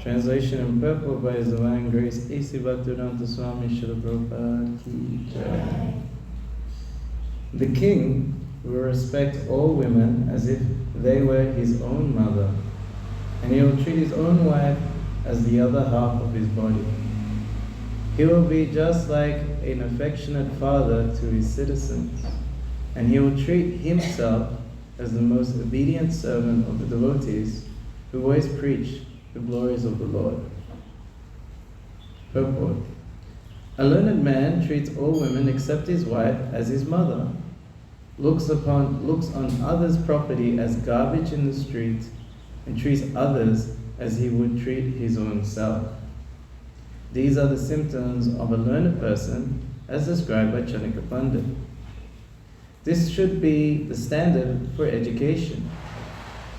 Translation and purport by His Divine Grace A.C. Bhaktivedanta Swami Srila Prabhupada Ki Jai. The king will respect all women as if they were his own mother, and he will treat his own wife as the other half of his body. He will be just like an affectionate father to his citizens, and he will treat himself as the most obedient servant of the devotees who always preach the glories of the Lord. Purport. A learned man treats all women except his wife as his mother, looks on others' property as garbage in the street, and treats others as he would treat his own self. These are the symptoms of a learned person as described by Cäëakya Paëòita. This should be the standard for education.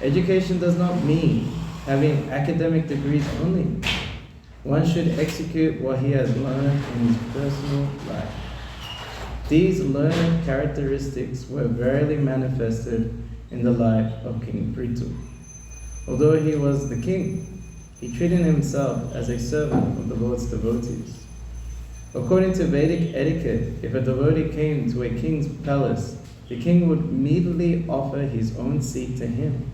Education does not mean having academic degrees only. One should execute what he has learned in his personal life. These learned characteristics were verily manifested in the life of King Påthu. Although he was the king, he treated himself as a servant of the Lord's devotees. According to Vedic etiquette, if a devotee came to a king's palace, the king would immediately offer his own seat to him.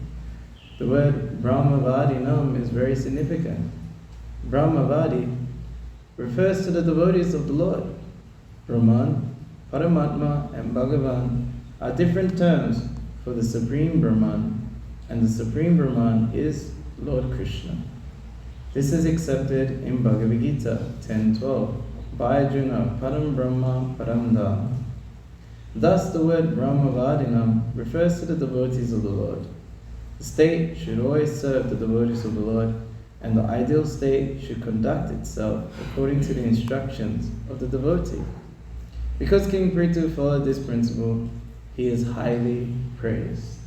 The word brahma-vädinäm is very significant. Brahma-vädé refers to the devotees of the Lord. Brahman, Paramätmä and Bhagavän are different terms for the Supreme Brahman, and the Supreme Brahman is Lord Krishna. This is accepted in Bhagavad-gétä 10:12 by Arjuna, Param Brahma Param Dhäma. Thus the word Brahma-vädinäm refers to the devotees of the Lord. The state should always serve the devotees of the Lord, and the ideal state should conduct itself according to the instructions of the devotee. Because King Påthu followed this principle, he is highly praised.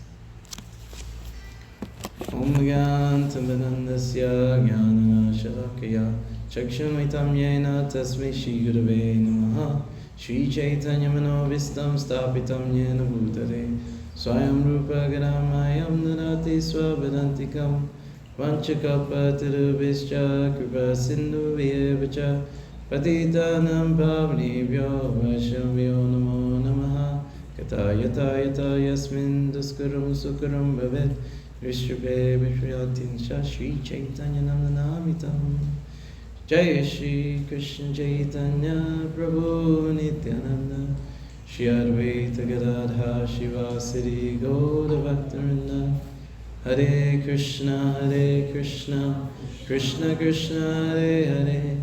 Om Gyantamidandasya Jnanana Shalakaya Chakshamitam Yena Tasmai Shri Gurave Namaha Shri Chaitanya Manovistam Stapitam Yena Bhutale Swayam Rupa Garamayam Narati Swabadantikam Vanchakapatirubhischa Kripa Sindhu Vyevacha Patitanam Pavnibhyo Vaishnavyo Namo Namaha Katayata Yasmin Duskaram Sukaram Bhavet Vishrupe Vishwayatin Shri Chaitanya Namanamitam Jaya Shri Krishna Chaitanya Prabhu Nityananda Shri Advaita Gadadha Shivasari Gauda Bhaktivinoda Hare Krishna Krishna Krishna Hare Hare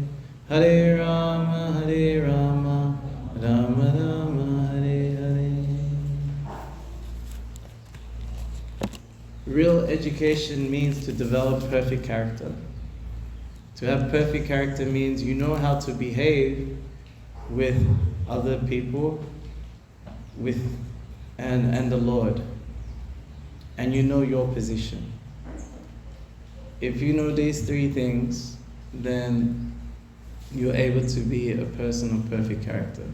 Hare Rama Rama Rama Hare Hare. Real education means to develop perfect character. To have perfect character means you know how to behave with other people, and the Lord, and you know your position. If you know these three things, then you're able to be a person of perfect character.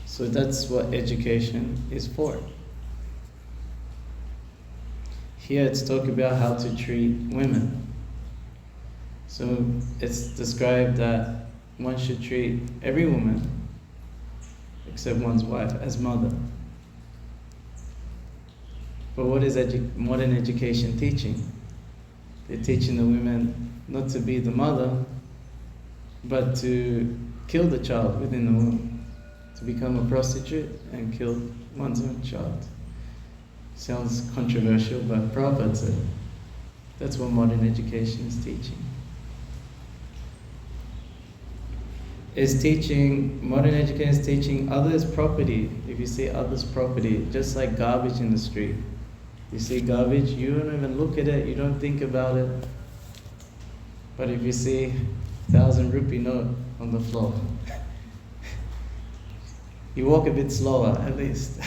So that's what education is for. Here it's talking about how to treat women. So it's described that one should treat every woman, except one's wife, as mother. But what is modern education teaching? They're teaching the women not to be the mother, but to kill the child within the womb, to become a prostitute and kill one's own child. Sounds controversial, but Prabhupada said that's what modern education is teaching. Modern education is teaching others' property. If you see others' property, just like garbage in the street. You see garbage, you don't even look at it, you don't think about it. But if you see 1,000 rupee note on the floor, you walk a bit slower at least.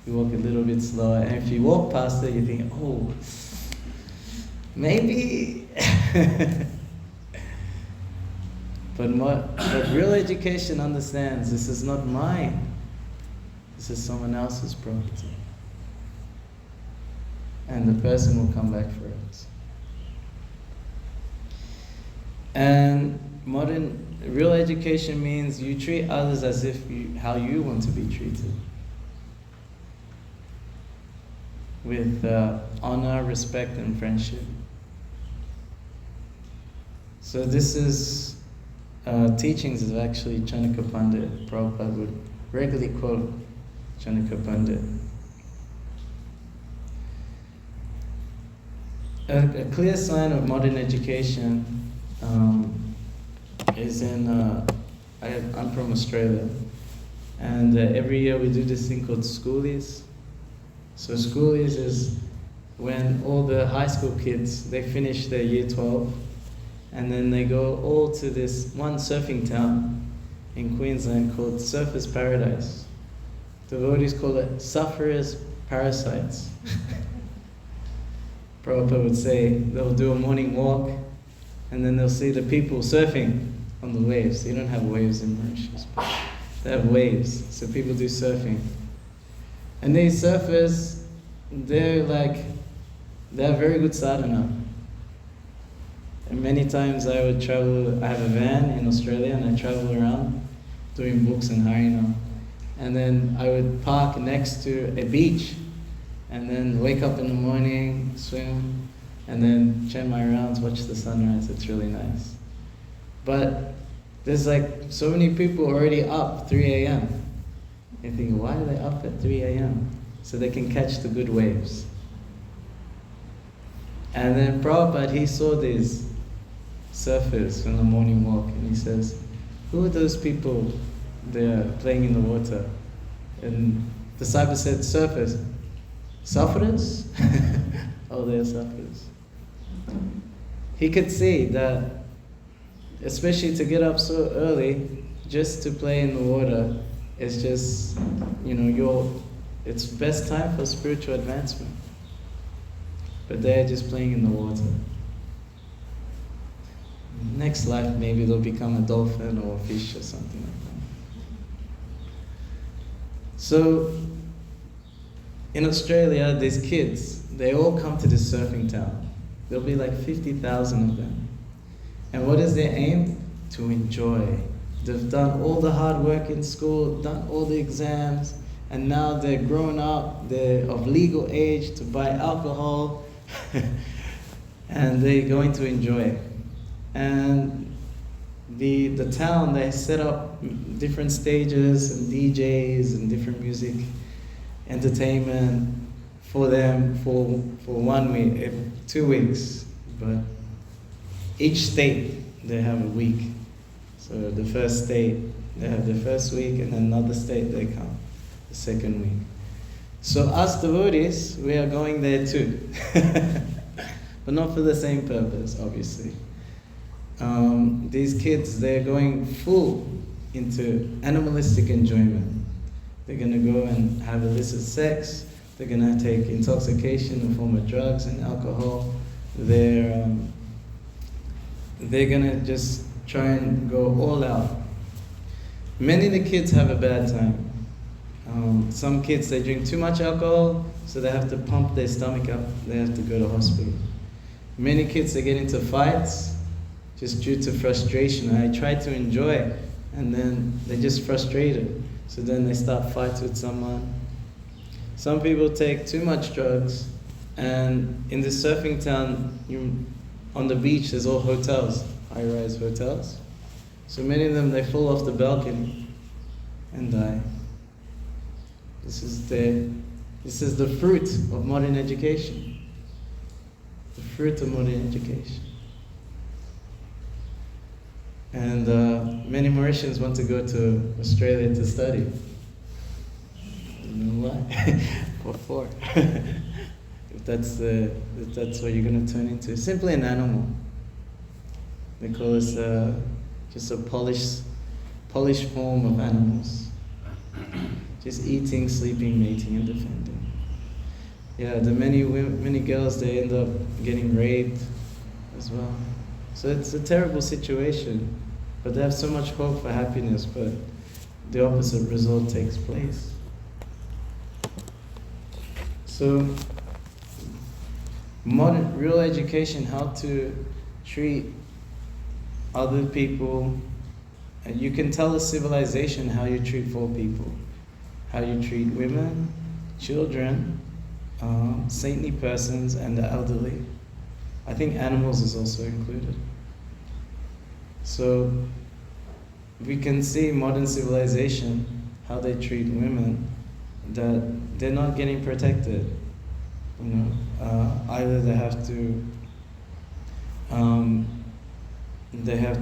You walk a little bit slower, and if you walk past it, you think, oh, maybe. But real education understands this is not mine. This is someone else's property. and the person will come back for it. And real education means you treat others as if how you want to be treated. With honor, respect, and friendship. So this is teachings of actually Cäëakya Paëòita. Prabhupada would regularly quote Cäëakya Paëòita. A clear sign of modern education is in, I'm from Australia, and every year we do this thing called schoolies. So schoolies is when all the high school kids, they finish their year 12, and then they go all to this one surfing town in Queensland called Surfers Paradise. Devotees call it sufferers' parasites. Prabhupada would say they'll do a morning walk, and then they'll see the people surfing on the waves. You don't have waves in Mauritius, but they have waves, so people do surfing. And these surfers, they have very good sadhana. And many times I would travel, I have a van in Australia, and I travel around doing books in Harinam. And then I would park next to a beach, and then wake up in the morning, swim, and then chant my rounds, watch the sunrise. It's really nice. But there's so many people already up 3 a.m. You think, why are they up at 3 a.m.? So they can catch the good waves. And then Prabhupada, he saw these surfers on the morning walk, and he says, who are those people there playing in the water? And the disciple said, surfers. Sufferers? Oh, they're sufferers. He could see that, especially to get up so early, just to play in the water, is just, it's best time for spiritual advancement. But they're just playing in the water. Next life, maybe they'll become a dolphin or a fish or something like that. So, in Australia, these kids, they all come to this surfing town. There'll be 50,000 of them. And what is their aim? To enjoy. They've done all the hard work in school, done all the exams, and now they're grown up, they're of legal age to buy alcohol, and they're going to enjoy it. And the town, they set up different stages and DJs and different music entertainment for them for 1 week, 2 weeks. But each state, they have a week. So the first state, they have the first week, and then another state, they come the second week. So us devotees, we are going there too. But not for the same purpose, obviously. These kids, they're going full into animalistic enjoyment. They're going to go and have illicit sex. They're going to take intoxication in the form of drugs and alcohol. They're going to just try and go all out. Many of the kids have a bad time. Some kids, they drink too much alcohol, so they have to pump their stomach up. They have to go to hospital. Many kids, they get into fights just due to frustration. I try to enjoy, and then they're just frustrated. So then they start fights with someone. Some people take too much drugs, and in this surfing town, on the beach, there's all hotels, high-rise hotels. So many of them, they fall off the balcony and die. This is the fruit of modern education. The fruit of modern education. And many Mauritians want to go to Australia to study. You know why? What for? if that's what you're going to turn into. Simply an animal. They call us just a polished form of animals. Just eating, sleeping, mating, and defending. Yeah, the many girls, they end up getting raped as well. So it's a terrible situation. But they have so much hope for happiness, but the opposite result takes place. So modern, real education, how to treat other people. And you can tell a civilization how you treat four people, how you treat women, children, saintly persons, and the elderly. I think animals is also included. So we can see modern civilization, how they treat women, that they're not getting protected. Either they have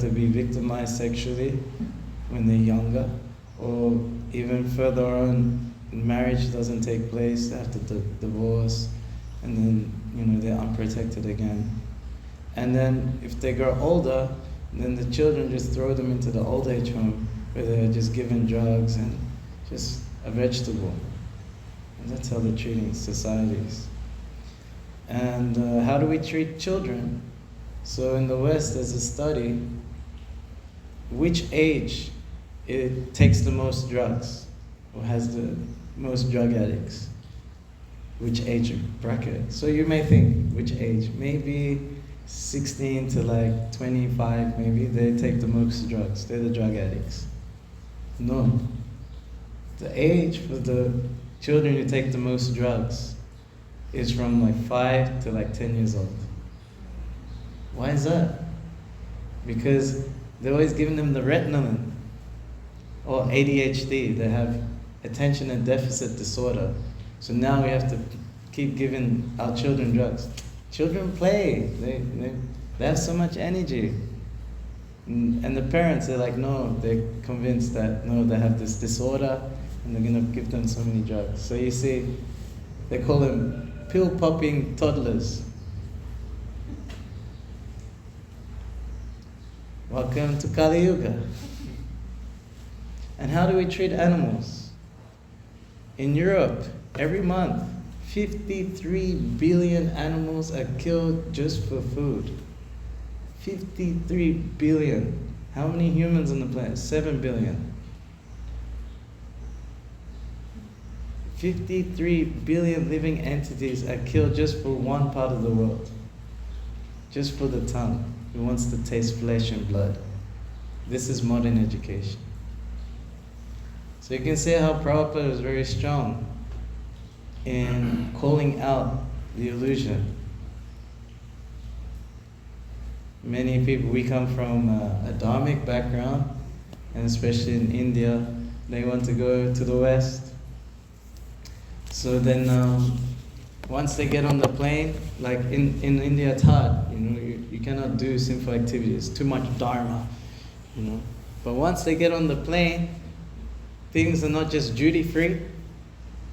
to be victimized sexually when they're younger, or even further on, marriage doesn't take place, they have to divorce, and then they're unprotected again. And then if they grow older, then the children just throw them into the old age home where they're just given drugs and just a vegetable. And that's how they're treating societies. And how do we treat children? So in the West, there's a study, which age it takes the most drugs, or has the most drug addicts. Which age bracket? So you may think, which age? Maybe 16 to like 25, maybe, they take the most drugs. They're the drug addicts. No. The age for the children who take the most drugs is from like 5 to like 10 years old. Why is that? Because they're always giving them the Ritalin or ADHD. They have attention and deficit disorder. So now we have to keep giving our children drugs. Children play. They have so much energy. And the parents, they're like, no, they're convinced that, no, they have this disorder and they're going to give them so many drugs. So you see, they call them pill-popping toddlers. Welcome to Kali Yuga. And how do we treat animals? In Europe, every month, 53 billion animals are killed just for food. 53 billion. How many humans on the planet? 7 billion. 53 billion living entities are killed just for one part of the world. Just for the tongue, who wants to taste flesh and blood. This is modern education. So you can see how Prabhupada was very strong in calling out the illusion. Many people, we come from a dharmic background, and especially in India, they want to go to the West. So then once they get on the plane, like in India it's hard, you cannot do sinful activities, too much dharma, But once they get on the plane, things are not just duty-free,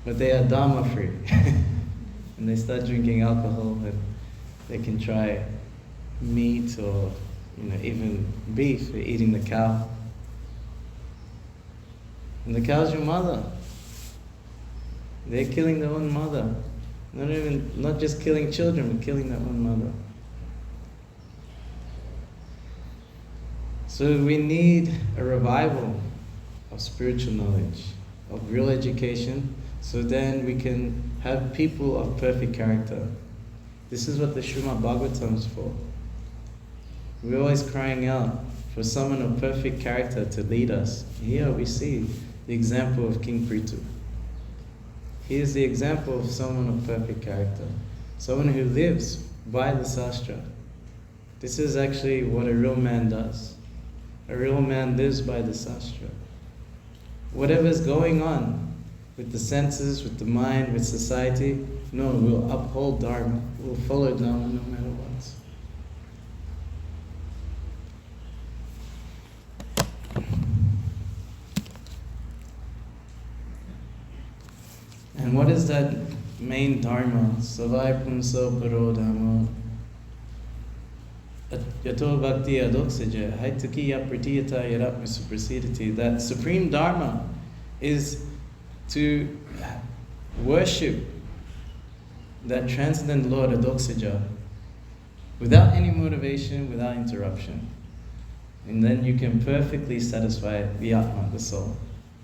but they are dharma-free. And they start drinking alcohol, and they can try meat or even beef, eating the cow. And the cow's your mother. They're killing their own mother. Not just killing children, but killing their own mother. So we need a revival of spiritual knowledge, of real education, so then we can have people of perfect character. This is what the Srimad Bhagavatam is for. We're always crying out for someone of perfect character to lead us. Here we see the example of King Påthu. He is the example of someone of perfect character, someone who lives by the Sastra. This is actually what a real man does. A real man lives by the Sastra. Whatever is going on with the senses, with the mind, with society, no, we'll uphold Dharma. We'll follow Dharma no matter what. And what is that main Dharma? Savai Pumso Paro Dhamma. Yato Bhakti Adoksaja, Haitakiya Pratiyata Yaratma Suprasidati. That supreme Dharma is to worship that transcendent Lord Adoksaja without any motivation, without interruption. And then you can perfectly satisfy the Atma, the soul.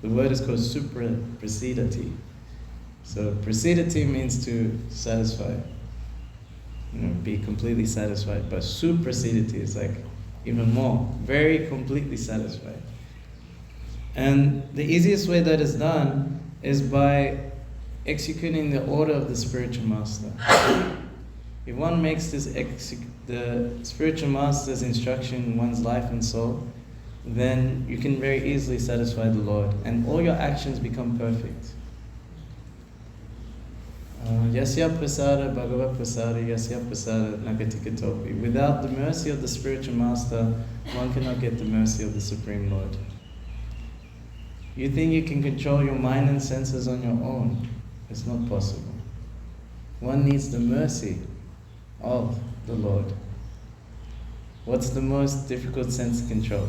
The word is called Suprasidati. So prasidati means to satisfy. be completely satisfied, but suprasiditi is like even more, very completely satisfied. And the easiest way that is done is by executing the order of the spiritual master. If one makes the spiritual master's instruction in one's life and soul, then you can very easily satisfy the Lord, and all your actions become perfect. Yasya prasada bhagavat prasada yasya prasada nagatikatopi. Without the mercy of the spiritual master, one cannot get the mercy of the Supreme Lord. You think you can control your mind and senses on your own? It's not possible. One needs the mercy of the Lord. What's the most difficult sense to control?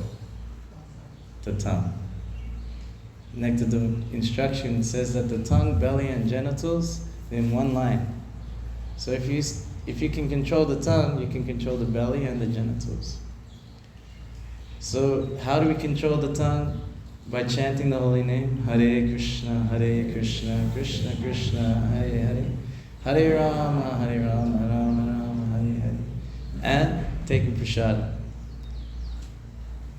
The tongue. Next to the instruction says that the tongue, belly, and genitals in one line. So if you can control the tongue, you can control the belly and the genitals. So how do we control the tongue? By chanting the holy name, Hare Krishna, Krishna Krishna, Hare Hare, Hare Rama, Rama Rama, Hare Hare. And taking prasada,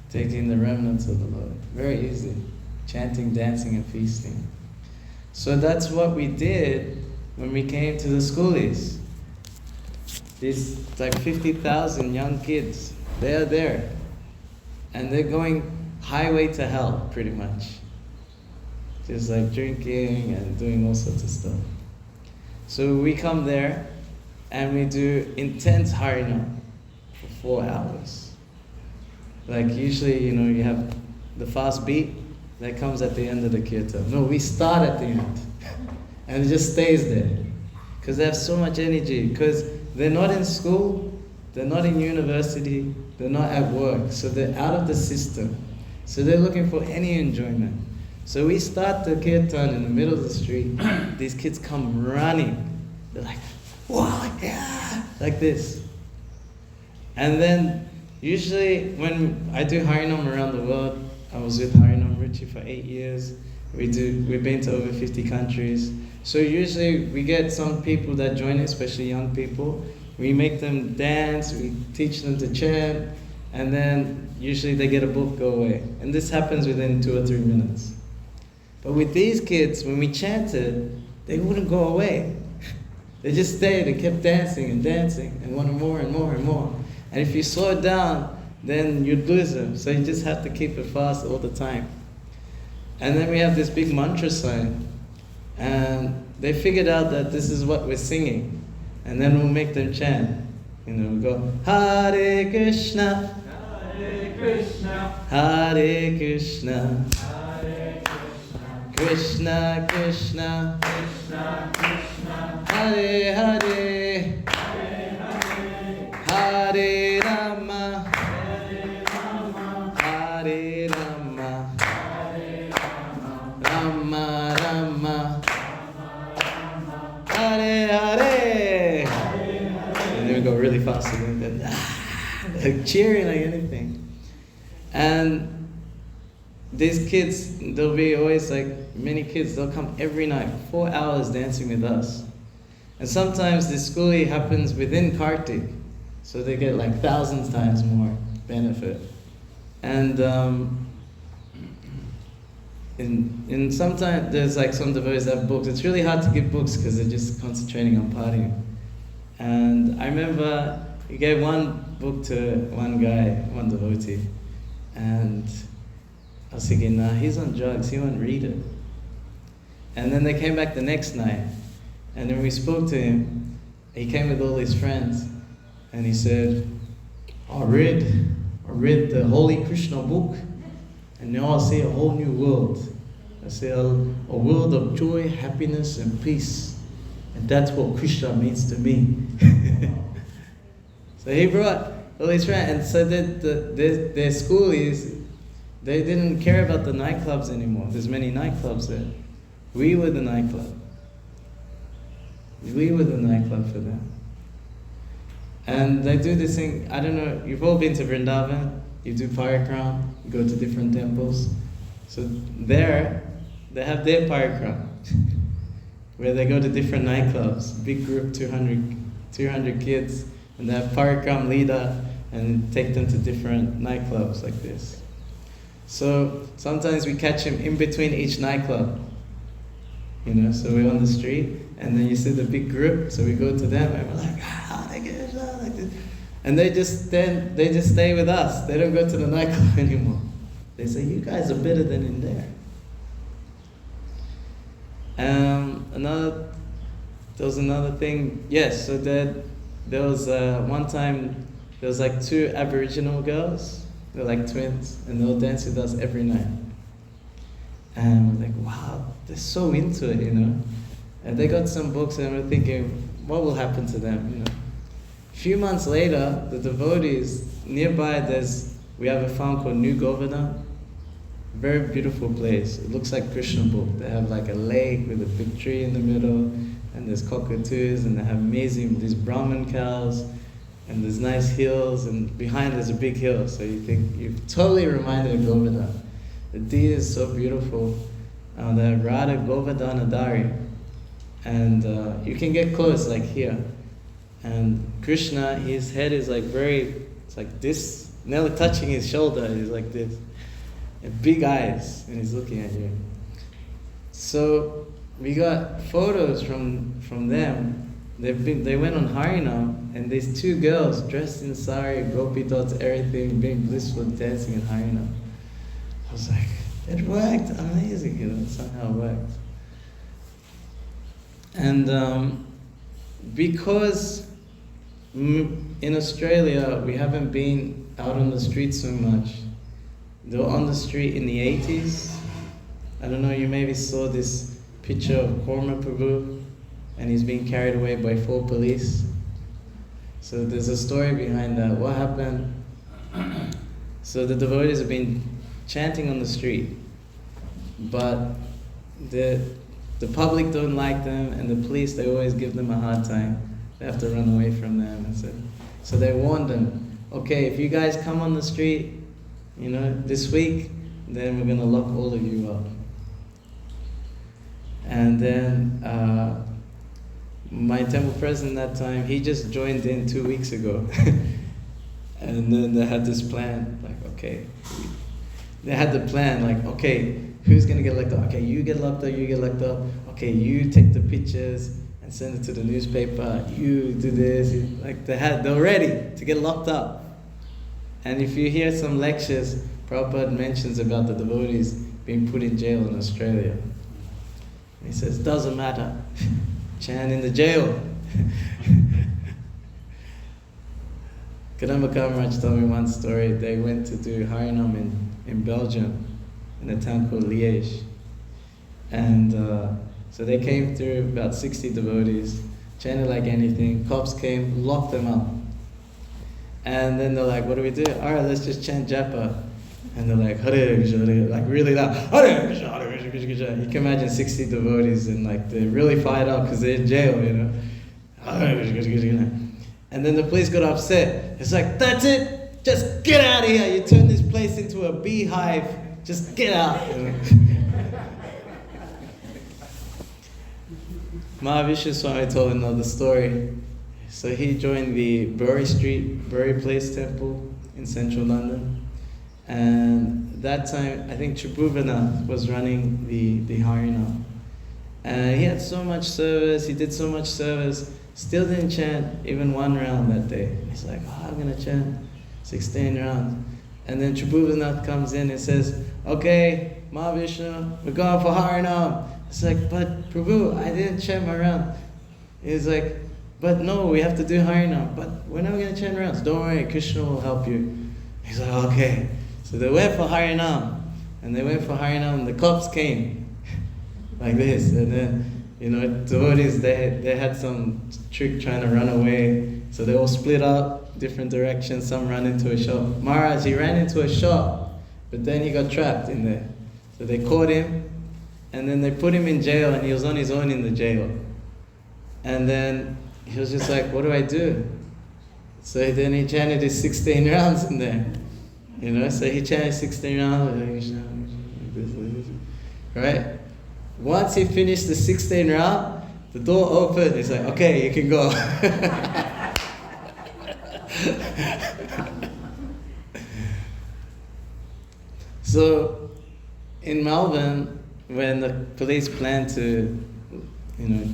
taking the remnants of the Lord. Very easy. Chanting, dancing, and feasting. So that's what we did when we came to the schoolies. These like 50,000 young kids, they are there. And they're going highway to hell, pretty much. Just like drinking and doing all sorts of stuff. So we come there and we do intense harinam for 4 hours. Like usually, you have the fast beat that comes at the end of the kirtan. No, we start at the end. And it just stays there. Because they have so much energy. Because they're not in school, they're not in university, they're not at work. So they're out of the system. So they're looking for any enjoyment. So we start the kirtan in the middle of the street. These kids come running. They're like, wow, yeah, like this. And then usually when I do Harinam around the world, I was with Harinam Ruchi for 8 years. We've been to over 50 countries. So usually we get some people that join it, especially young people. We make them dance, we teach them to chant, and then usually they get a book, go away. And this happens within 2 or 3 minutes. But with these kids, when we chanted, they wouldn't go away. They just stayed and kept dancing and wanted more and more and more. And if you slow it down, then you'd lose them. So you just have to keep it fast all the time. And then we have this big mantra sign. And they figured out that this is what we're singing. And then we'll make them chant. We'll go, Hare Krishna, Hare Krishna, Hare Krishna, Hare Krishna, Krishna Krishna, Krishna Krishna, Hare Hare, Hare Hare, Hare Rama, Hare Rama, Hare Rama, Hare Rama, Rama Rama, Hare Hare. And then we go really fast and then like cheering like anything. And these kids, there'll be always like many kids, they'll come every night, 4 hours dancing with us. And sometimes this schoolie happens within Kartik, so they get like thousands times more benefit. And in sometimes there's like some devotees that have books. It's really hard to give books because they're just concentrating on partying. And I remember he gave one book to one guy, one devotee, and I was thinking, nah, he's on drugs, he won't read it. And then they came back the next night, and then we spoke to him. He came with all his friends, and he said, I read the Holy Krishna book, and now I see a whole new world. I see a world of joy, happiness, and peace. And that's what Krishna means to me. So he brought all his friends, and so that their schoolies, they didn't care about the nightclubs anymore. There's many nightclubs there. We were the nightclub. We were the nightclub for them. And they do this thing, I don't know, you've all been to Vrindavan, you do parikram, you go to different temples. So there, they have their parikram, where they go to different nightclubs, big group, 200 kids, And they have parikram leader and take them to different nightclubs like this. So sometimes we catch him in between each nightclub. So we're on the street, and then you see the big group, so we go to them, and we're like, like this. And they just stay with us. They don't go to the nightclub anymore. They say, you guys are better than in there. There was another thing. Yes, so there was one time, there was like 2 Aboriginal girls. They're like twins, and they'll dance with us every night. And we're like, wow, they're so into it, And they got some books, and we're thinking, what will happen to them, A few months later, the devotees nearby, we have a farm called New Govardhan. Very beautiful place. It looks like Krishna book. They have like a lake with a big tree in the middle, and there's cockatoos, and they have amazing these Brahman cows, and there's nice hills, and behind there's a big hill. So you think you're totally reminded of Govardhan. The deer is so beautiful. The Radha Govardhanadari, and you can get close like here. And Krishna, his head is like it's like this, nearly touching his shoulder. He's like this. And big eyes, and he's looking at you. So we got photos from them. They went on Harinam, and these 2 girls dressed in sari, gopi dots, everything, being blissful, dancing in Harinam. I was like, it worked, amazing, somehow it worked. And because in Australia we haven't been out on the street so much. They were on the street in the 80s. I don't know, you maybe saw this picture of Kåñëa Prabhu, and he's being carried away by 4 police. So there's a story behind that. What happened? So the devotees have been chanting on the street, but the public don't like them, and the police, they always give them a hard time. They have to run away from them. And so they warned them, okay, if you guys come on the street, this week, then we're going to lock all of you up. And then my temple president that time, he just joined in 2 weeks ago. And then they had this plan, like, okay. They had the plan, like, okay, who's going to get locked up? Okay, you get locked up, you get locked up. Okay, you take the pictures and send it to the newspaper. You do this. Like, they're ready to get locked up. And if you hear some lectures, Prabhupada mentions about the devotees being put in jail in Australia. He says, doesn't matter, chant in the jail. Kadamba Kamaraj told me one story. They went to do Harinam in Belgium, in a town called Liège. And so they came through, about 60 devotees, chanted like anything. Cops came, locked them up. And then they're like, what do we do? All right, let's just chant japa. And they're like, Hare Krishna, Hare, like really loud, Hare Krishna, Hare Krishna, Krishna, Krishna. You can imagine 60 devotees, and like they're really fired up because they're in jail, Hare Krishna, Krishna, Krishna. And then the police got upset. It's like, that's it, just get out of here. You turn this place into a beehive, just get out. Mahavishnu Swami told another story. So he joined the Bury Place temple in central London. And that time, I think Tribhuvana was running the Harinam. And he had so much service, he did so much service, still didn't chant even 1 round that day. He's like, I'm going to chant 16 rounds. And then Tribhuvana comes in and says, okay, Mahavishnu, we're going for Harinam. It's like, but Prabhu, I didn't chant my round. He's like, but no, we have to do Harinam. But we're not going to chant rounds. Don't worry, Krishna will help you. He's like, okay. So they went for Harinam. And they went for Harinam, and the cops came. Like this. And then, devotees, they had some trick trying to run away. So they all split up, different directions. Some ran into a shop. Maharaj, he ran into a shop, but then he got trapped in there. So they caught him. And then they put him in jail, and he was on his own in the jail. And then he was just like, what do I do? So then he chanted his 16 rounds in there. So he chanted 16 rounds, right? Once he finished the 16 round, the door opened. He's like, okay, you can go. So, in Melbourne, when the police planned to,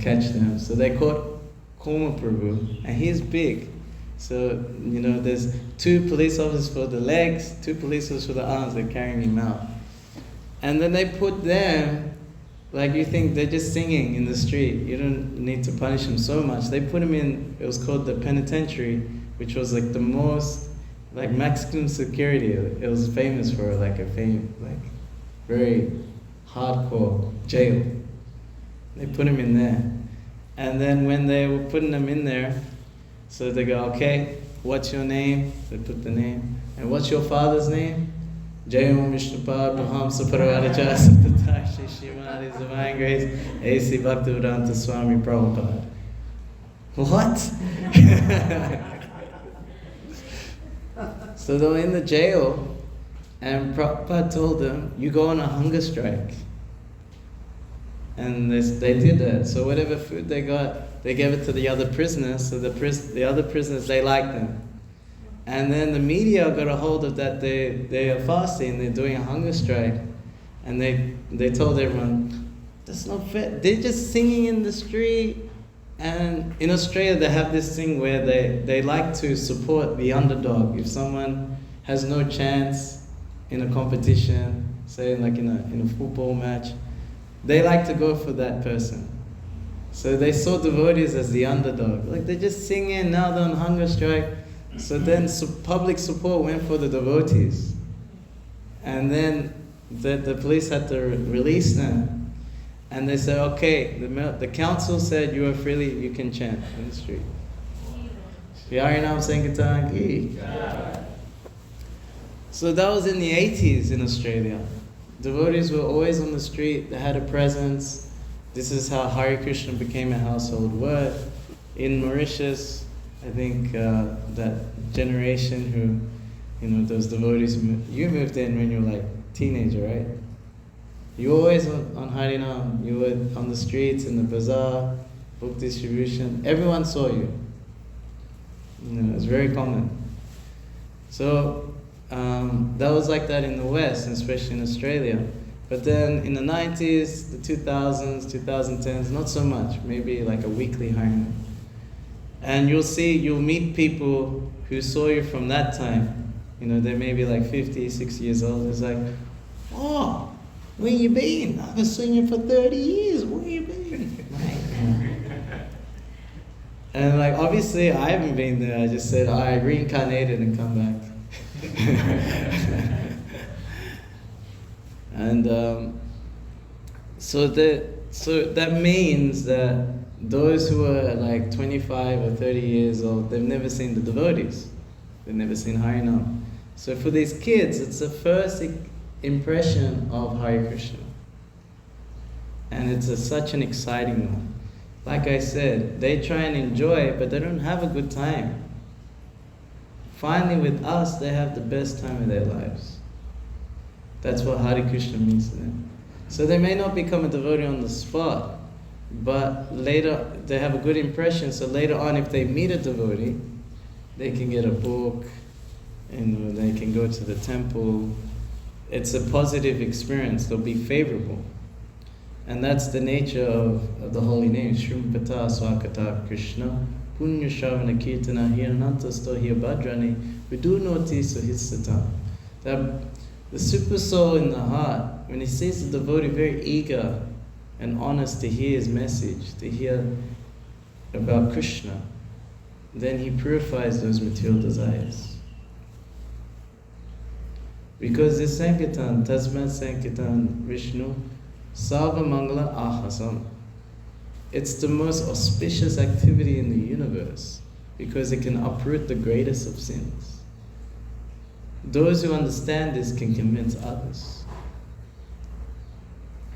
catch them, so they caught Kåñëa Prabhu, and he's big. So, there's 2 police officers for the legs, 2 police officers for the arms, they're carrying him out. And then they put them, like you think they're just singing in the street, you don't need to punish them so much. They put him in, it was called the penitentiary, which was like the most, like maximum security. It was famous for like very hardcore jail. They put him in there. And then when they were putting him in there, so they go, okay, what's your name? They put the name. And what's your father's name? Jayam Vishnupad Pahamsa Paravaraja Sattatai Shishimani Divine Grace A.C. Bhaktivedanta Swami Prabhupada. What? So they were in the jail, and Prabhupada told them, you go on a hunger strike. And they did that. So whatever food they got, they gave it to the other prisoners. So the other prisoners, they liked them. And then the media got a hold of that they are fasting, they're doing a hunger strike. And they told everyone, that's not fair. They're just singing in the street. And in Australia, they have this thing where they like to support the underdog. If someone has no chance in a competition, say like in a football match, they like to go for that person. So they saw devotees as the underdog. Like they're just singing, now they're on hunger strike. So then public support went for the devotees. And then the police had to release them. And they said, okay, the council said you can chant in the street. Harinam Sankirtan Ki. So that was in the 80s in Australia. Devotees were always on the street, they had a presence. This is how Hare Krishna became a household word. In Mauritius, I think that generation who, those devotees, you moved in when you were like teenager, right? You were always on Harinam, you were on the streets, in the bazaar, book distribution, everyone saw you. It was very common. So that was like that in the West, and especially in Australia. But then in the 90s, the 2000s, 2010s, not so much, maybe like a weekly Harinam. And you'll meet people who saw you from that time. They may be like 50, 60 years old. It's like, oh, where you been? I've been seeing you for 30 years. Where you been? And like, obviously I haven't been there. I just said, I reincarnated and come back. And so that means that those who are like 25 or 30 years old, they've never seen the devotees. They've never seen Harinam. So for these kids, it's the first impression of Hare Krishna. And it's such an exciting one. Like I said, they try and enjoy it, but they don't have a good time. Finally, with us, they have the best time of their lives. That's what Hare Krishna means to them. So they may not become a devotee on the spot, but later they have a good impression. So later on, if they meet a devotee, they can get a book, and they can go to the temple. It's a positive experience. They'll be favorable. And that's the nature of the holy name. Shrimpata Swakata Krishna, Punya Shravana Kirtana Hirananta Stohya Bhadrani, Vidunoti Suhitsata. The super soul in the heart, when he sees the devotee very eager and honest to hear his message, to hear about Krishna, then he purifies those material desires. Because this Sankirtan, Tasmat Sankirtan Vishnu, Sarva Mangala Ahasam, it's the most auspicious activity in the universe because it can uproot the greatest of sins. Those who understand this can convince others.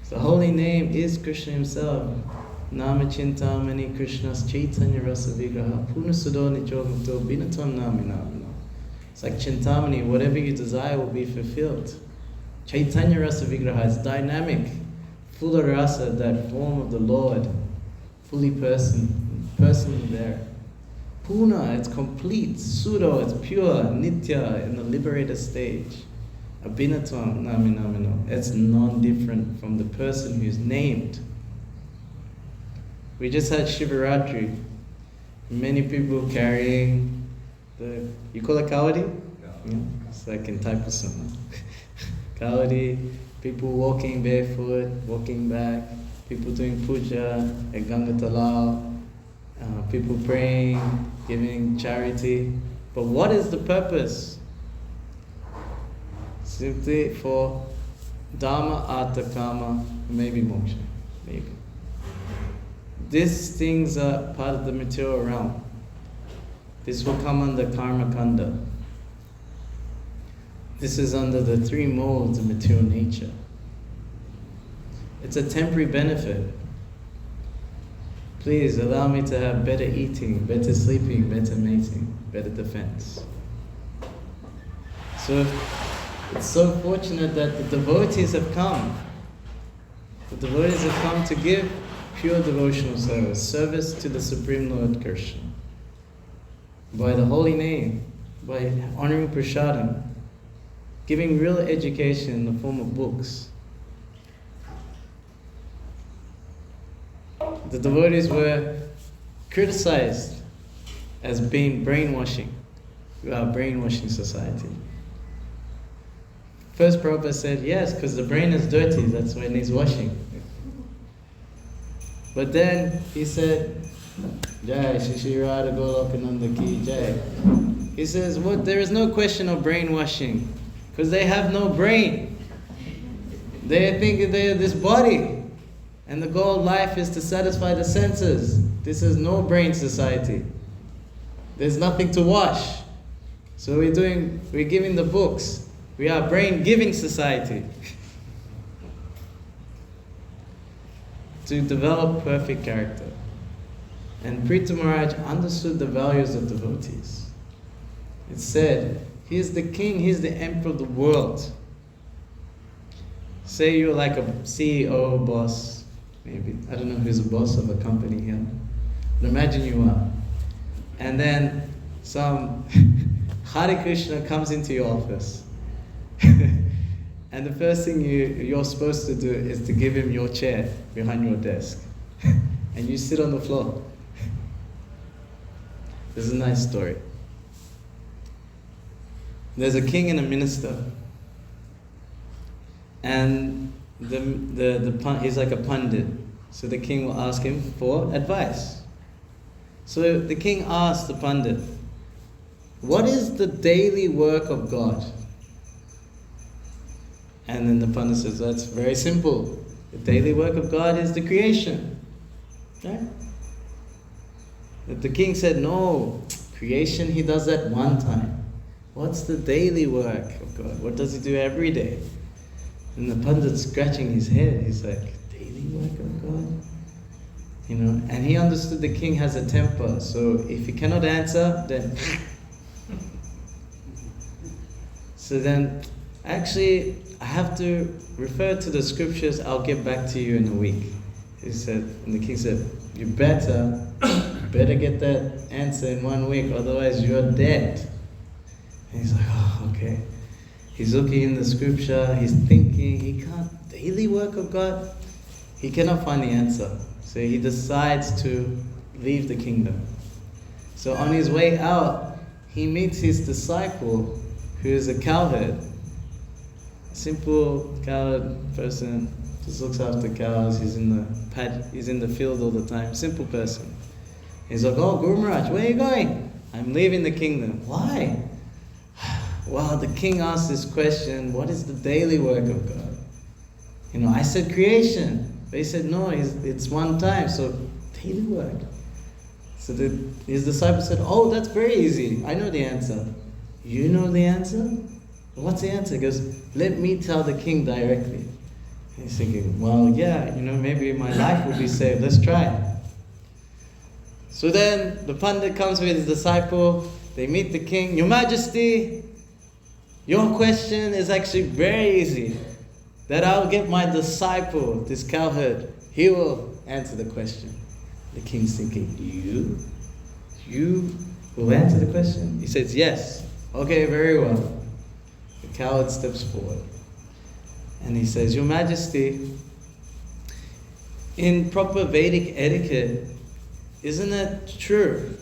The holy name is Krishna himself. Nama Chintamani Krishna's Chaitanya Rasa Vigraha Punasudoni Chomuto Binatam Nami Namina. It's like Chintamani, whatever you desire will be fulfilled. Chaitanya Rasa Vigraha is dynamic, full of rasa, that form of the Lord, fully personally there. Puna, it's complete. Suro, it's pure. Nitya, in the liberated stage. Abhinatvam, naminamino. It's non-different from the person who's named. We just had Shivaratri. Many people carrying you call it kawadi? Yeah. It's like in Taipusana. Kawadi, people walking barefoot, walking back, people doing puja at Ganga Talal, people praying, giving charity. But what is the purpose? Simply for dhamma, artha, kama, maybe moksha, maybe. These things are part of the material realm. This will come under karma kanda. This is under the three modes of material nature. It's a temporary benefit. Please allow me to have better eating, better sleeping, better mating, better defense. So it's so fortunate that the devotees have come. The devotees have come to give pure devotional service to the Supreme Lord Krishna. By the holy name, by honoring prasadam, giving real education in the form of books. The devotees were criticized as being brainwashing. We are a brainwashing society. First Prabhupada said, yes, because the brain is dirty, that's why it needs washing. But then he said, Jai, Shishi Radha Golokananda Ki Jai. He says, what? There is no question of brainwashing, because they have no brain. They think they are this body, and the goal of life is to satisfy the senses. This is no brain society. There's nothing to wash. So we're giving the books. We are a brain-giving society. To develop perfect character. And Prithu Maharaj understood the values of devotees. It said, he is the king, he is the emperor of the world. Say you're like a CEO, boss, maybe. I don't know who's the boss of a company here. But imagine you are. And then some Hare Krishna comes into your office. And the first thing you're supposed to do is to give him your chair behind your desk. And you sit on the floor. This is a nice story. There's a king and a minister. And he's like a pundit. So the king will ask him for advice. So the king asked the pundit, what is the daily work of God? And then the pundit says, that's very simple. The daily work of God is the creation. Right? But the king said, no, creation he does that one time. What's the daily work of God? What does he do every day? And the pundit's scratching his head. He's like, daily work of God? You know, and he understood the king has a temper. So if he cannot answer, then... So then, actually, I have to refer to the scriptures. I'll get back to you in a week. He said, and the king said, you better get that answer in 1 week, otherwise you're dead. And he's like, oh, okay. He's looking in the scripture, he's thinking, he can't, daily work of God? He cannot find the answer. So he decides to leave the kingdom. So on his way out, he meets his disciple, who is a cowherd. Simple cowherd person, just looks after cows, he's in the field all the time, simple person. He's like, oh, Guru Maharaj, where are you going? I'm leaving the kingdom. Why? Well, the king asked this question, what is the daily work of God? You know, I said creation. But he said, no, it's one time, so daily work. So his disciple said, oh, that's very easy. I know the answer. You know the answer? What's the answer? He goes, let me tell the king directly. And he's thinking, well, yeah, you know, maybe my life will be saved. Let's try. So then the Pandit comes with his disciple. They meet the king. Your Majesty, your question is actually very easy. That I'll get my disciple, this cowherd, he will answer the question. The king's thinking, you Will answer the question? He says, yes. Okay, very well. The coward steps forward. And he says, Your Majesty, in proper Vedic etiquette, isn't it true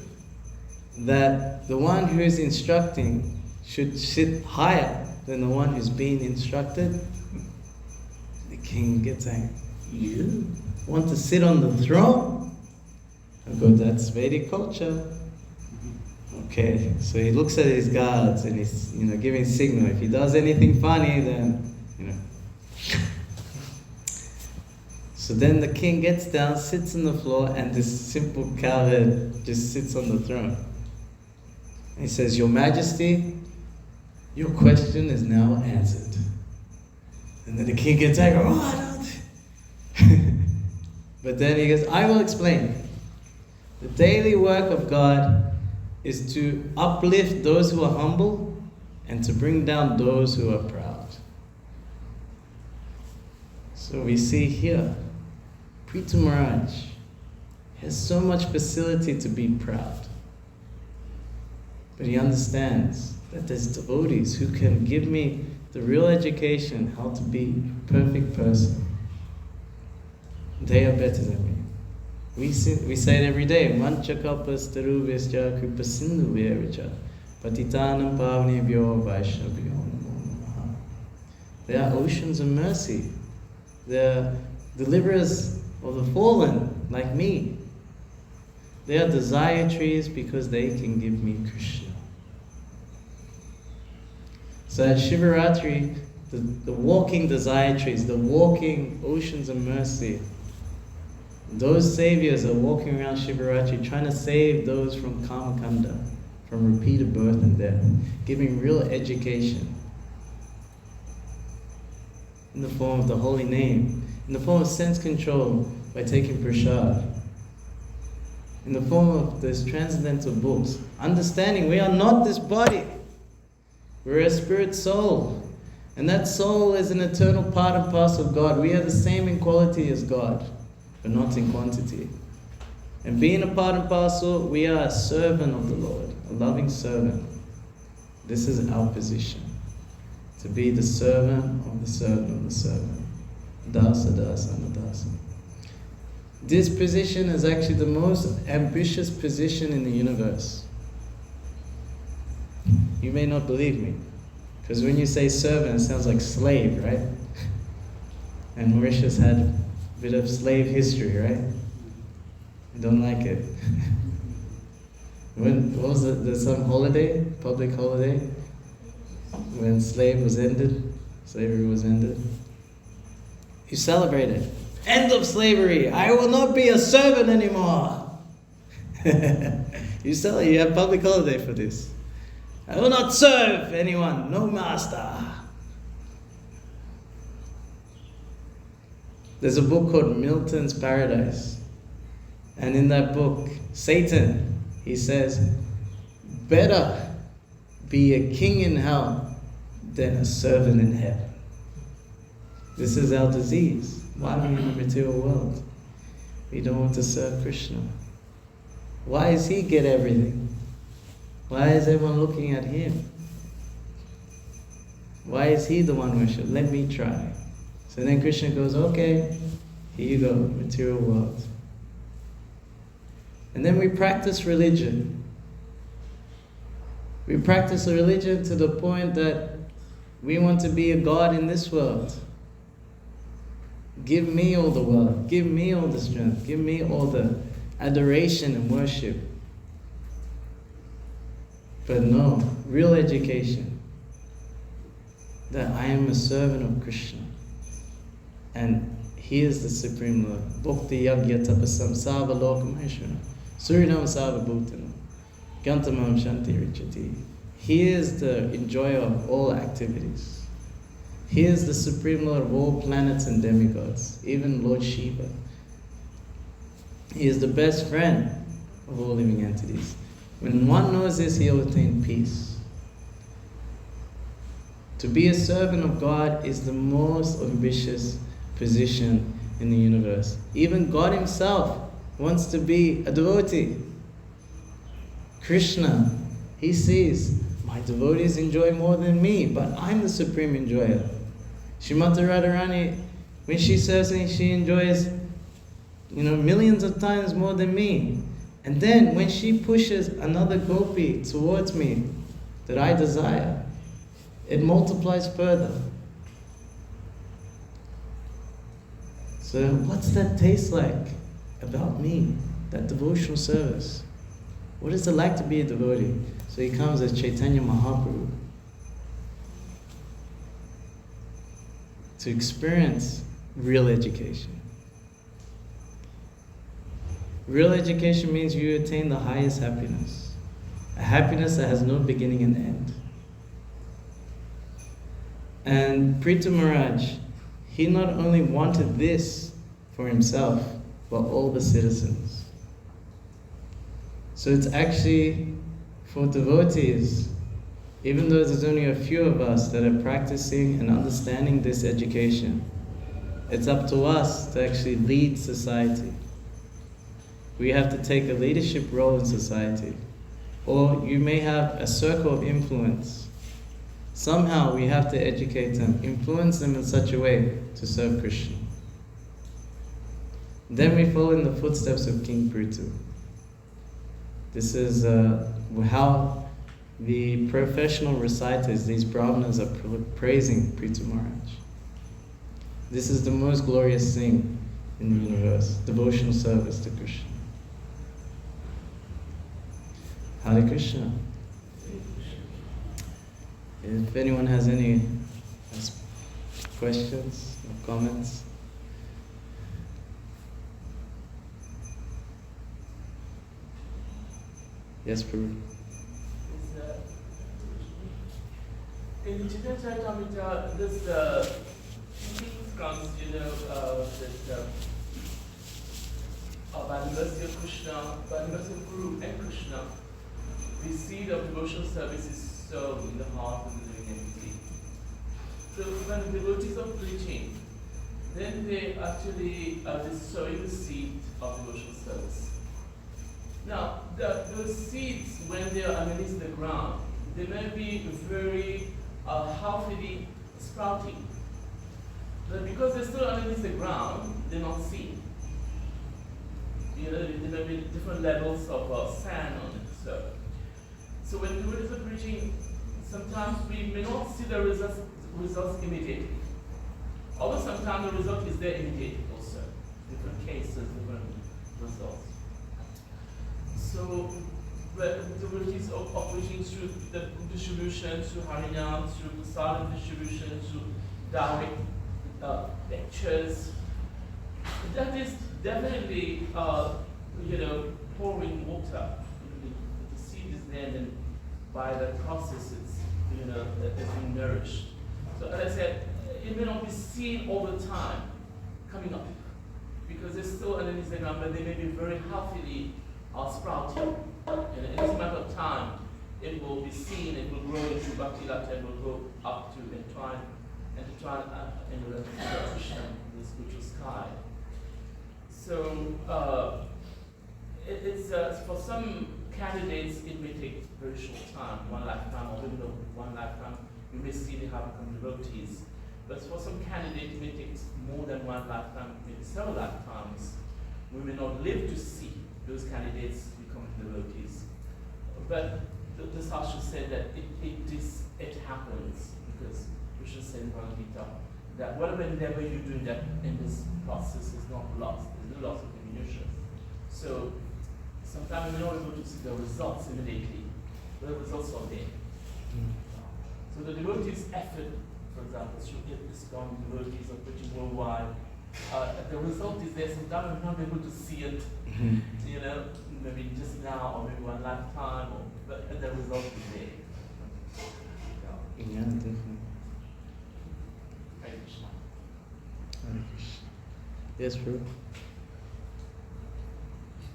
that the one who is instructing should sit higher than the one who's being instructed? The king gets angry. You want to sit on the throne? I go, that's Vedic culture. Okay, so he looks at his guards and he's, giving signal. If he does anything funny, then, So then the king gets down, sits on the floor, and this simple cowherd just sits on the throne. And he says, Your Majesty, your question is now answered. And then the king gets angry. Oh, I don't. But then he goes, I will explain. The daily work of God is to uplift those who are humble and to bring down those who are proud. So we see here, Prithu Maharaj has so much facility to be proud. But he understands that there's devotees who can give me the real education how to be a perfect person. They are better than me. We say it every day. Mancha kalpas tarubhyascha kripasindhu vyaricha patitanam pavnebhyo vaishnavyo namo namaha. They are oceans of mercy. They are deliverers of the fallen, like me. They are desire trees because they can give me Krishna. So at Shivaratri, the walking desire trees, the walking oceans of mercy, those saviors are walking around Shivaratri trying to save those from karma kanda, from repeated birth and death, giving real education in the form of the holy name, in the form of sense control by taking prasad, in the form of these transcendental books, understanding we are not this body, we're a spirit soul, and that soul is an eternal part and parcel of God. We are the same in quality as God, but not in quantity. And being a part and parcel, we are a servant of the Lord, a loving servant. This is our position, to be the servant of the servant of the servant. Dasa, dasa, dasa. This position is actually the most ambitious position in the universe. You may not believe me, because when you say servant, it sounds like slave, right? And Mauritius had a bit of slave history, right? I don't like it. What was it? There's some holiday, public holiday, when slavery was ended. You celebrate it. End of slavery. I will not be a servant anymore. You have public holiday for this. I will not serve anyone. No master. There's a book called Milton's Paradise. And in that book, Satan, he says, better be a king in hell than a servant in heaven. This is our disease. Why are we in the material world? We don't want to serve Krishna. Why does he get everything? Why is everyone looking at him? Why is he the one worshipped? Let me try. So then Krishna goes, okay, here you go, material world. And then we practice religion. We practice a religion to the point that we want to be a god in this world. Give me all the wealth. Give me all the strength. Give me all the adoration and worship. But no, real education. That I am a servant of Krishna. And he is the Supreme Lord. Bhaktivedanta tapasam sava lokam aishvara. Surinam sava bhutanam. Gantamam shanti richati. He is the enjoyer of all activities. He is the Supreme Lord of all planets and demigods, even Lord Shiva. He is the best friend of all living entities. When one knows this, he'll attain peace. To be a servant of God is the most ambitious position in the universe. Even God himself wants to be a devotee. Krishna, he sees, my devotees enjoy more than me, but I'm the supreme enjoyer. Srimati Radharani, when she serves me, she enjoys, millions of times more than me. And then when she pushes another gopi towards me that I desire, it multiplies further. So what's that taste like about me, that devotional service? What is it like to be a devotee? So he comes as Chaitanya Mahaprabhu to experience real education. Real education means you attain the highest happiness, a happiness that has no beginning and end. And Prithu Maharaj, he not only wanted this for himself, but all the citizens. So it's actually for devotees, even though there's only a few of us that are practicing and understanding this education, it's up to us to actually lead society. We have to take a leadership role in society. Or you may have a circle of influence. Somehow we have to educate them, influence them in such a way to serve Krishna. Then we follow in the footsteps of King Påthu. This is how the professional reciters, these brahmanas, are praising Prithu Maharaj. This is the most glorious thing in the universe, devotional service to Krishna. Hare Krishna. If anyone has any questions or comments. Yes, Prabhu. In the Chaitanya Charitamrita, this teachings comes, that by the mercy of Krishna, by the mercy of Guru and Krishna, the seed of devotional service is sown in the heart of the living entity. So when the devotees are preaching, then they actually are sowing the seed of devotional service. Now, those seeds, when they are underneath the ground, they may be very healthily sprouting. But because they're still underneath the ground, they're not seen. There may be different levels of sand on it. So when devotees are preaching, sometimes we may not see the results immediately. Although sometimes the result is there immediately also. Different cases, different results. So the devotees are preaching through the distribution, through Harinam, through prasadam distribution, through direct lectures. That is definitely pouring water. The seed is there, and then by the process it's being nourished. So as I said, it may not be seen all the time coming up because they're still underneath the ground, but they may be very healthily sprouting. And in this matter of time, it will be seen, it will grow into Bhaktivedanta, it will grow up to entwine the Krishna, the spiritual sky. So it's for some candidates it may take very short time, one lifetime, or within one lifetime you may see they have become devotees. But for some candidates it may take more than one lifetime, maybe several lifetimes. We may not live to see those candidates become devotees. But the Sastra said that it happens because Krishna said in Bhagavad-gétä that whatever endeavor you do in this process is not lost. There's no loss of diminution. So sometimes we're not able to see the results immediately, but the results are there. So the devotees' effort, for example, to get this strong devotees of preaching worldwide, the result is there. Sometimes we're not able to see it, maybe just now or maybe one lifetime, but the result is there. Yeah, definitely. Hare Krishna. Hare Krishna. Yes, Prabhu.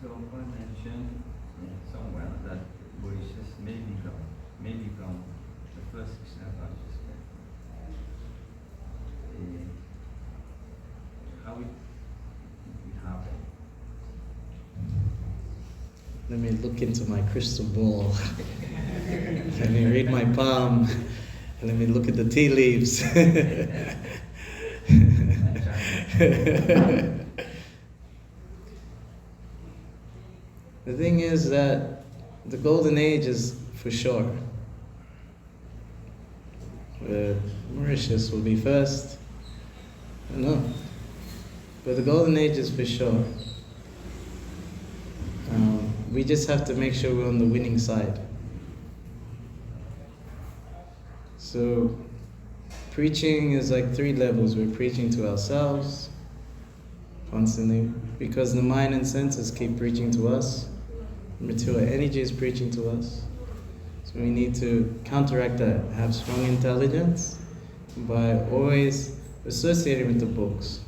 Prabhupada mentioned somewhere that Mauritius may become the first Krishna consciousness. How it happen? let me look into my crystal ball. Let me read my palm. And let me look at the tea leaves. The thing is that the golden age is for sure. Mauritius will be first. I don't know. But the golden age is for sure. We just have to make sure we're on the winning side. So, preaching is like 3 levels. We're preaching to ourselves constantly, because the mind and senses keep preaching to us. Material energy is preaching to us. So we need to counteract that, have strong intelligence by always associating with the books.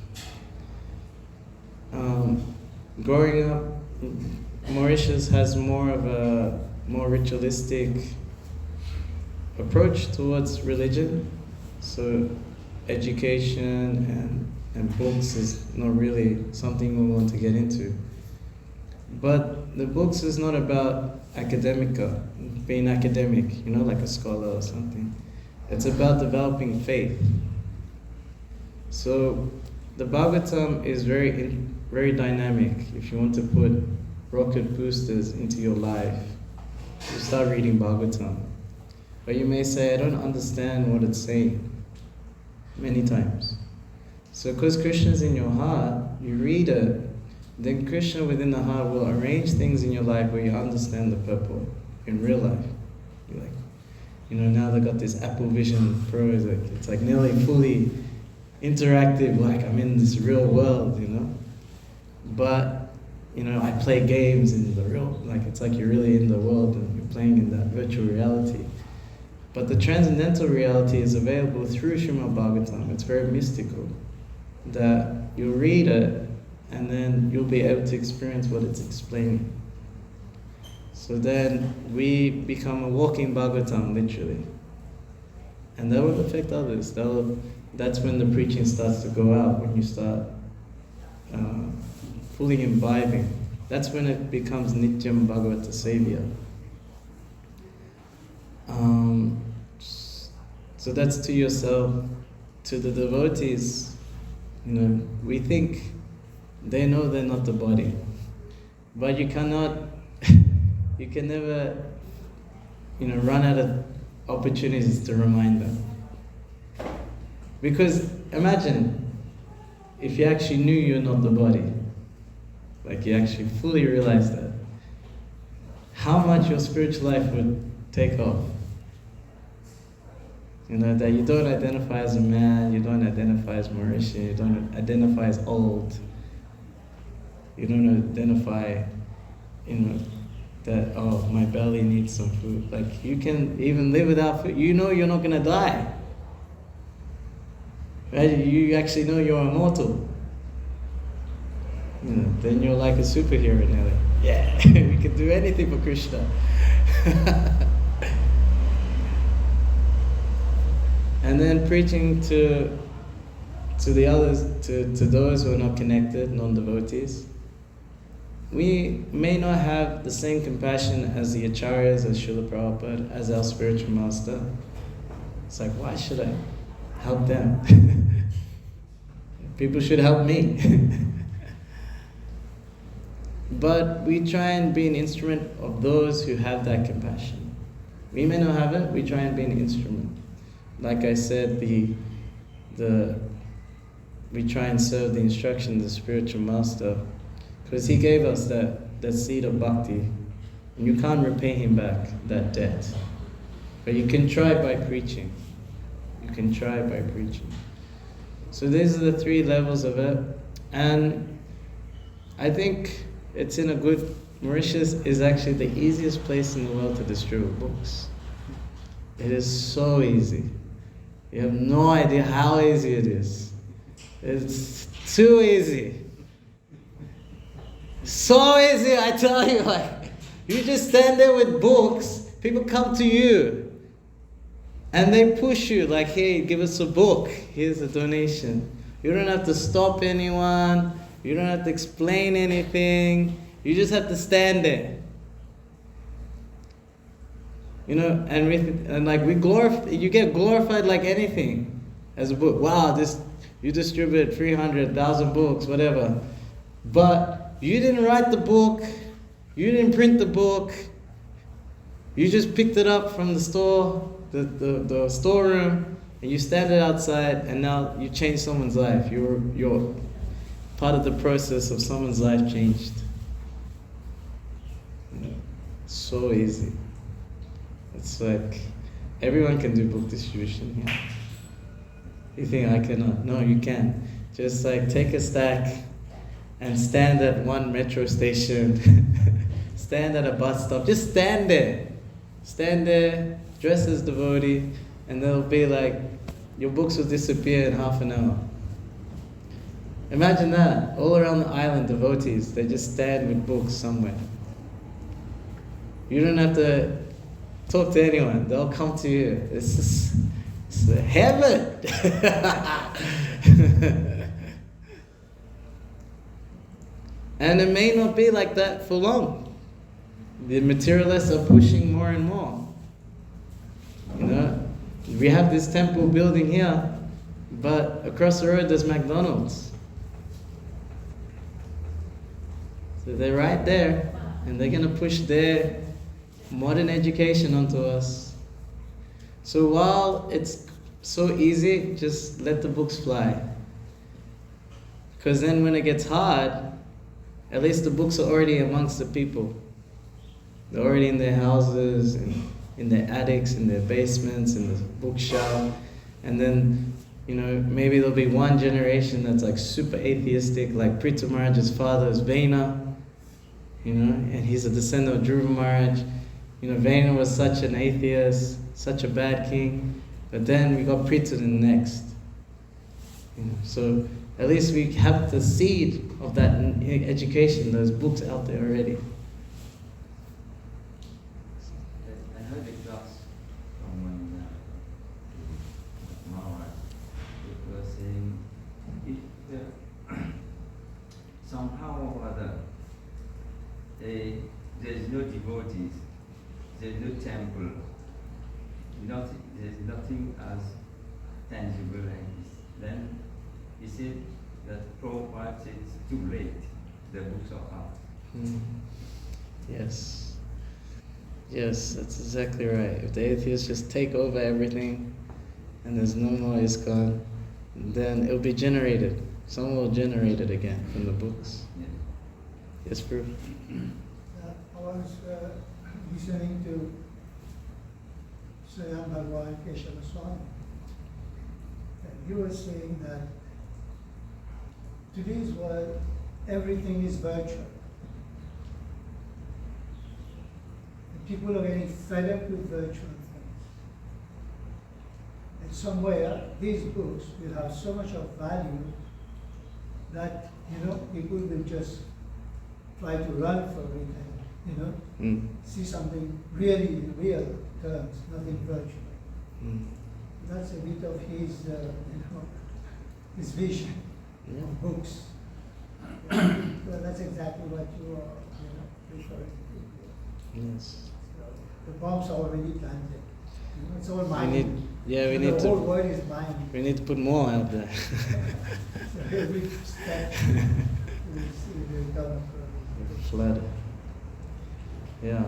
Growing up, Mauritius has more of a more ritualistic approach towards religion. So education and books is not really something we want to get into. But the books is not about academica, being academic, like a scholar or something. It's about developing faith. So the Bhagavatam is very dynamic. If you want to put rocket boosters into your life, you start reading Bhagavatam. But you may say, I don't understand what it's saying, many times. So because Krishna is in your heart, you read it, then Krishna within the heart will arrange things in your life where you understand the purport in real life. You're like, now they got this Apple Vision Pro, it's like nearly fully interactive, like I'm in this real world, But, I play games in the real, it's like you're really in the world and you're playing in that virtual reality. But the transcendental reality is available through Srimad Bhagavatam. It's very mystical, that you'll read it and then you'll be able to experience what it's explaining. So then we become a walking Bhagavatam, literally. And that will affect others. That's when the preaching starts to go out, when you start fully imbibing. That's when it becomes Nityam Bhagavata Sevya. So that's to yourself. To the devotees, we think they know they're not the body. But you can never, run out of opportunities to remind them. Because imagine if you actually knew you're not the body, like you actually fully realized that, how much your spiritual life would take off. That you don't identify as a man, you don't identify as Mauritian, you don't identify as old, you don't identify, that, oh, my belly needs some food. Like, you can even live without food. You're not going to die. Right? You actually know you're immortal. Then you're like a superhero, and you're like, yeah, we can do anything for Krishna. And then preaching to the others, to those who are not connected, non-devotees. We may not have the same compassion as the acharyas, as Srila Prabhupada, as our spiritual master. It's like, why should I help them? People should help me. But we try and be an instrument of those who have that compassion. We may not have it, we try and be an instrument. Like I said, we try and serve the instruction of the spiritual master, because he gave us that seed of bhakti, and you can't repay him back that debt. But you can try by preaching. So these are the 3 levels of it, and I think it's in a good. Mauritius is actually the easiest place in the world to distribute books. It is so easy. You have no idea how easy it is. It's too easy. So easy, I tell you. You just stand there with books, people come to you, and they push you, like, hey, give us a book, here's a donation. You don't have to stop anyone, you don't have to explain anything, you just have to stand there. You know, and like you get glorified like anything as a book. Wow, you distributed 300,000 books, whatever. But you didn't write the book, you didn't print the book, you just picked it up from the store, the storeroom, and you stand it outside, and now you changed someone's life. You're part of the process of someone's life changed. You know, so easy. It's like everyone can do book distribution here. You think I cannot? No, you can. Just like take a stack and stand at one metro station, stand at a bus stop, just stand there. Stand there, dress as devotee, and they'll be like, your books will disappear in half an hour. Imagine that, all around the island, devotees, they just stand with books somewhere. You don't have to talk to anyone, they'll come to you. It's heaven! And it may not be like that for long. The materialists are pushing more and more. You know, we have this temple building here, but across the road there's McDonald's. So they're right there, and they're going to push their modern education onto us. So while it's so easy, just let the books fly. Because then when it gets hard, at least the books are already amongst the people. They're already in their houses, in their attics, in their basements, in the bookshelf. And then, you know, maybe there'll be one generation that's like super atheistic, like Prithu Maharaj's father is Vena, you know, and he's a descendant of Dhruva Maharaj. You know, Vena was such an atheist, such a bad king, but then we got Prithu in next. You know, so at least we have the seed of that education, those books out there already. I heard a class from one Maharaj who was saying, if somehow or other there's no devotees, there's no temple, there's nothing as tangible like this, then he said that Prabhupada said it's too late, the books are out. Yes. Yes, that's exactly right. If the atheists just take over everything and there's no more ISKCON, then it'll be generated. Someone will generate it again from the books. Yeah. Yes, Prabhu? I was listening to Cäëakya Paëòita Swami, and he was saying that today's world, everything is virtual. And people are getting fed up with virtual things. And somewhere, these books will have so much of value that, you know, people will just try to run for it and, you know, see something really in real terms, nothing virtual. That's a bit of his, you know, his vision of books. So that's exactly what you are, you know, referring to. Yes. So the bombs are already planted. You know, it's all mine. The whole world is mine. We need to put more out there. So every step will come across. Flood. Yeah.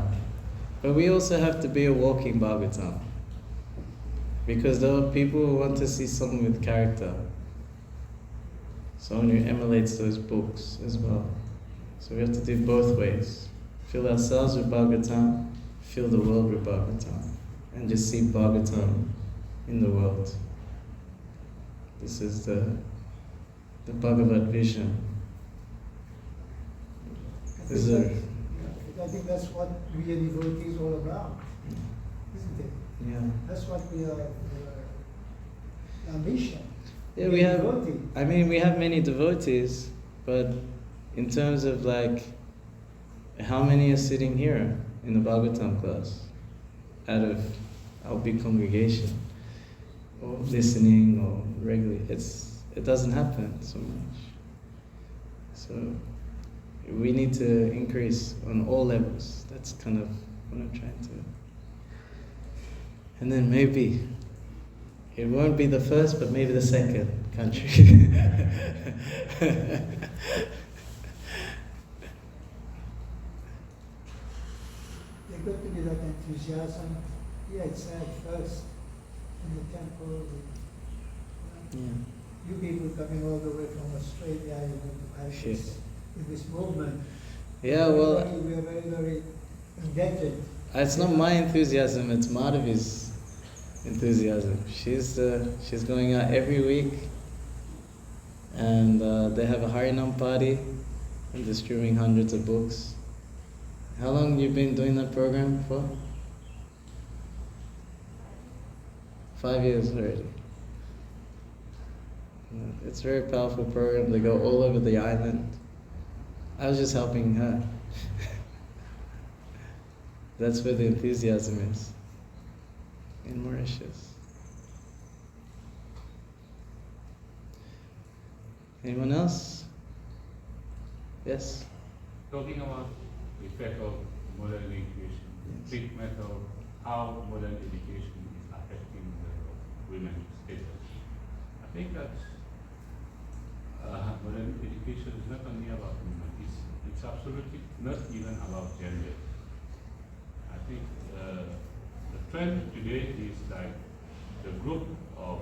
But we also have to be a walking Bhagavatam. Because there are people who want to see someone with character. Someone who emulates those books as well. So we have to do both ways. Fill ourselves with Bhagavatam, fill the world with Bhagavatam. And just see Bhagavatam in the world. This is the Bhagavad vision. I think that's what we are devotees all about, isn't it? Yeah. That's what we are, our mission. Yeah, we have many devotees, but in terms of like, how many are sitting here in the Bhagavatam class out of our big congregation, or listening, or regularly? It doesn't happen so much. So we need to increase on all levels. That's kind of what I'm trying to And then maybe, it won't be the first, but maybe the second country. There got to be that enthusiasm. He had said first in the temple, you people coming all the way from Australia, you know, to help Sure. us with this movement. Yeah, well, We are very, very indebted. it's not my enthusiasm, it's Madhavi's enthusiasm. She's going out every week, and they have a Harinam party and distributing hundreds of books. How long you been doing that program for? 5 years already. Yeah, it's a very powerful program. They go all over the island. I was just helping her. That's where the enthusiasm is, in Mauritius. Anyone else? Yes? Talking about the effect of modern education, treatment of how modern education is affecting the women's status. I think that modern education is not only about women, it's absolutely not even about gender. I think the trend today is like the group of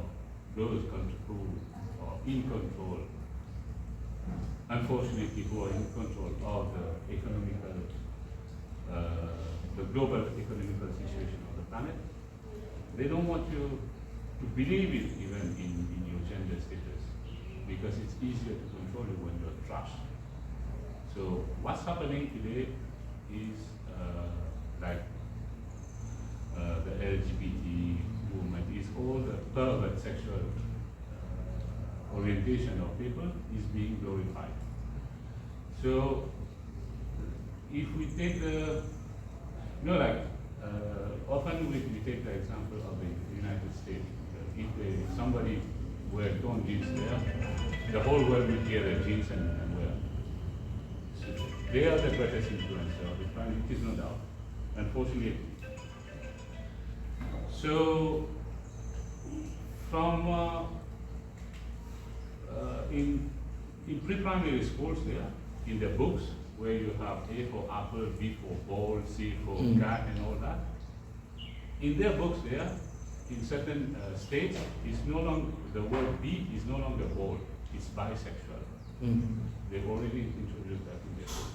those control or in control, unfortunately, who are in control of the economical, the global economical situation of the planet. They don't want you to believe it even in your gender status, because it's easier to control you when you're trashed. So what's happening today is like the LGBT movement is all the pervert sexual orientation of people is being glorified. So if we take the, often we take the example of the United States. If somebody wear torn jeans there, the whole world would hear the jeans and wear. So they are the greatest influencer of the planet, it is no doubt, unfortunately. So from in pre-primary schools there, in the books, where you have A for apple, B for ball, C for cat and all that, in their books there, in certain states, it's no longer, the word B is no longer ball, it's bisexual. They've already introduced that in their books.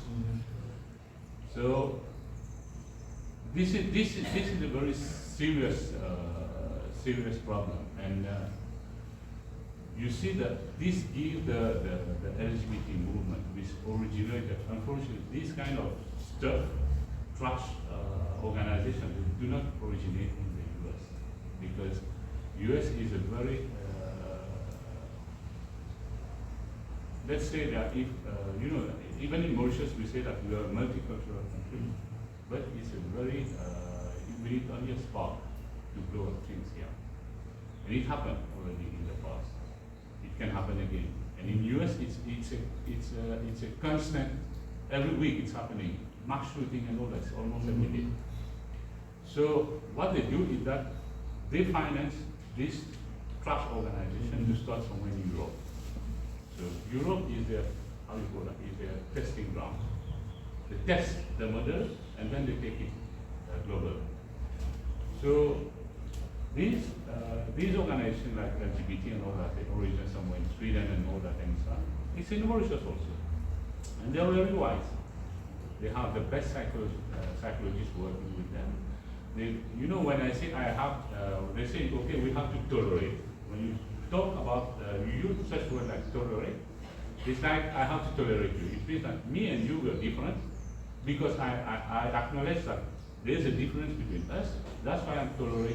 So this is a very serious problem, and you see that this gives the LGBT movement, which originated, unfortunately, this kind of stuff, trash organizations do not originate in the US, because US is a very, let's say that if, even in Mauritius we say that we are a multicultural country, but it's a very, we need only a spark to blow up things here. And it happened already in the past. It can happen again. And in US, it's a constant. Every week it's happening. Mass shooting and all that, almost every day. So what they do is that they finance this trash organization to start somewhere in Europe. So Europe is their, how you call that, is their testing ground. They test the model and then they take it global. So these organizations like LGBT and all that, they originate somewhere in Sweden and all that and so on. It's in Mauritius also. And they're very wise. They have the best psychologists working with them. When I say I have, they say, okay, we have to tolerate. When you talk about, you use such word like tolerate, it's like I have to tolerate you. It means that me and you were different because I acknowledge that there's a difference between us. That's why I'm tolerating.